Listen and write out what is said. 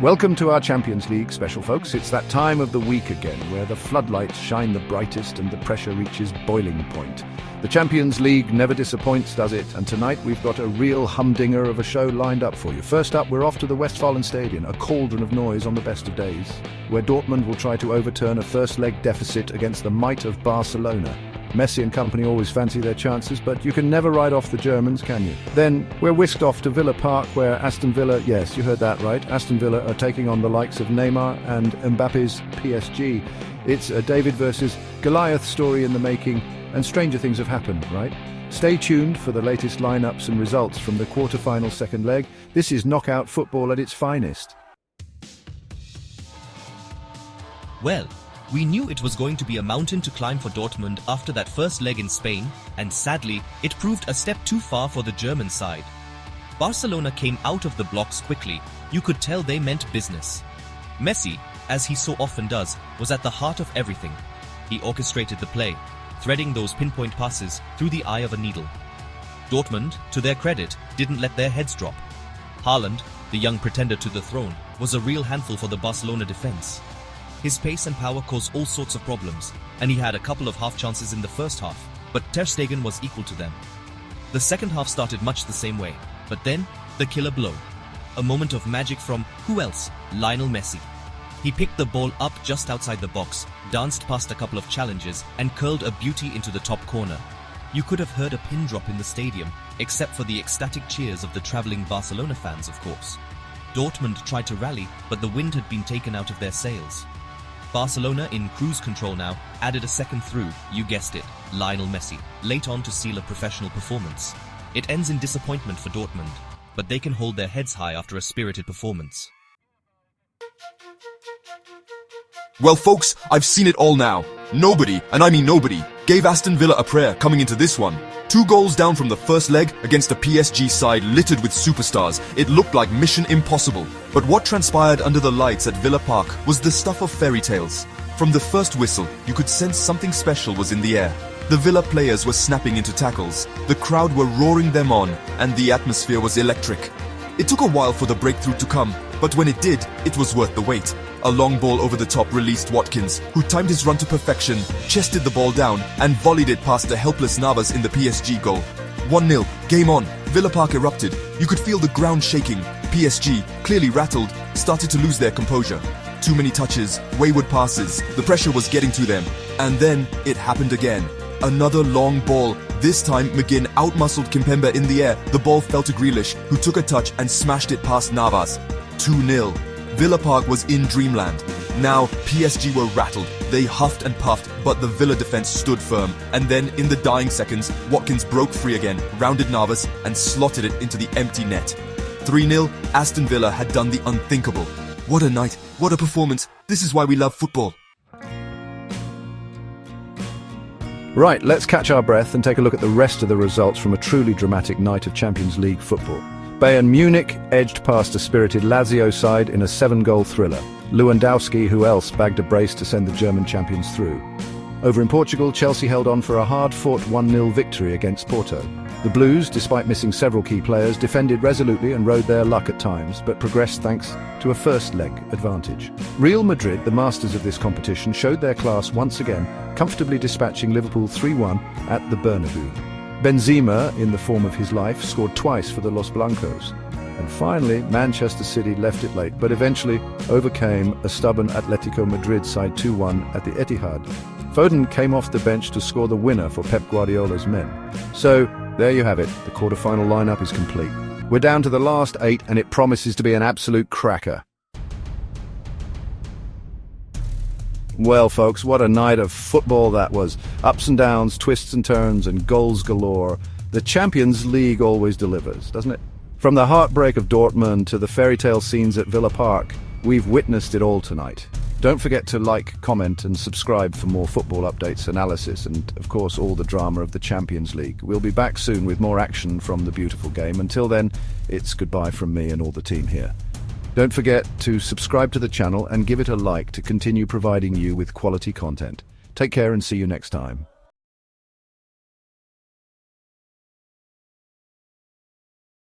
Welcome to our Champions League special, folks. It's that time of the week again where the floodlights shine the brightest and the pressure reaches boiling point. The Champions League never disappoints, does it? And tonight we've got a real humdinger of a show lined up for you. First up, we're off to the Westfalenstadion, a cauldron of noise on the best of days, where Dortmund will try to overturn a first-leg deficit against the might of Barcelona. Messi and company always fancy their chances, but you can never write off the Germans, can you? Then we're whisked off to Villa Park, where Aston Villa, yes, you heard that right, Aston Villa are taking on the likes of Neymar and Mbappe's PSG. It's a David versus Goliath story in the making, and stranger things have happened, right? Stay tuned for the latest lineups and results from the quarter-final second leg. This is knockout football at its finest. Well, we knew it was going to be a mountain to climb for Dortmund after that first leg in Spain, and sadly, it proved a step too far for the German side. Barcelona came out of the blocks quickly. You could tell they meant business. Messi, as he so often does, was at the heart of everything. He orchestrated the play, threading those pinpoint passes through the eye of a needle. Dortmund, to their credit, didn't let their heads drop. Haaland, the young pretender to the throne, was a real handful for the Barcelona defense. His pace and power caused all sorts of problems, and he had a couple of half chances in the first half, but Ter Stegen was equal to them. The second half started much the same way, but then, the killer blow. A moment of magic from, who else? Lionel Messi. He picked the ball up just outside the box, danced past a couple of challenges, and curled a beauty into the top corner. You could have heard a pin drop in the stadium, except for the ecstatic cheers of the travelling Barcelona fans, of course. Dortmund tried to rally, but the wind had been taken out of their sails. Barcelona, in cruise control now, added a second through, you guessed it, Lionel Messi, late on to seal a professional performance. It ends in disappointment for Dortmund, but they can hold their heads high after a spirited performance. Well folks, I've seen it all now. Nobody, and I mean nobody, gave Aston Villa a prayer coming into this one. 2 goals down from the first leg against a PSG side littered with superstars. It looked like mission impossible. But what transpired under the lights at Villa Park was the stuff of fairy tales. From the first whistle, you could sense something special was in the air. The Villa players were snapping into tackles, the crowd were roaring them on, and the atmosphere was electric. It took a while for the breakthrough to come, but when it did, it was worth the wait. A long ball over the top released Watkins, who timed his run to perfection, chested the ball down, and volleyed it past the helpless Navas in the PSG goal. 1-0, game on. Villa Park erupted. You could feel the ground shaking. PSG, clearly rattled, started to lose their composure. Too many touches, wayward passes, the pressure was getting to them. And then, it happened again. Another long ball. This time, McGinn outmuscled Kimpembe in the air. The ball fell to Grealish, who took a touch and smashed it past Navas. 2-0. Villa Park was in dreamland. Now, PSG were rattled. They huffed and puffed, but the Villa defense stood firm. And then, in the dying seconds, Watkins broke free again, rounded Navas, and slotted it into the empty net. 3-0, Aston Villa had done the unthinkable. What a night, what a performance. This is why we love football. Right, let's catch our breath and take a look at the rest of the results from a truly dramatic night of Champions League football. Bayern Munich edged past a spirited Lazio side in a 7-goal thriller. Lewandowski, who else, bagged a brace to send the German champions through. Over in Portugal, Chelsea held on for a hard-fought 1-0 victory against Porto. The Blues, despite missing several key players, defended resolutely and rode their luck at times, but progressed thanks to a first-leg advantage. Real Madrid, the masters of this competition, showed their class once again, comfortably dispatching Liverpool 3-1 at the Bernabeu. Benzema, in the form of his life, scored twice for the Los Blancos. And finally, Manchester City left it late, but eventually overcame a stubborn Atletico Madrid side 2-1 at the Etihad. Foden came off the bench to score the winner for Pep Guardiola's men. So, there you have it, the quarter-final lineup is complete. We're down to the last 8 and it promises to be an absolute cracker. Well, folks, what a night of football that was. Ups and downs, twists and turns, and goals galore. The Champions League always delivers, doesn't it? From the heartbreak of Dortmund to the fairy tale scenes at Villa Park, we've witnessed it all tonight. Don't forget to like, comment, and subscribe for more football updates, analysis, and, of course, all the drama of the Champions League. We'll be back soon with more action from the beautiful game. Until then, it's goodbye from me and all the team here. Don't forget to subscribe to the channel and give it a like to continue providing you with quality content. Take care and see you next time.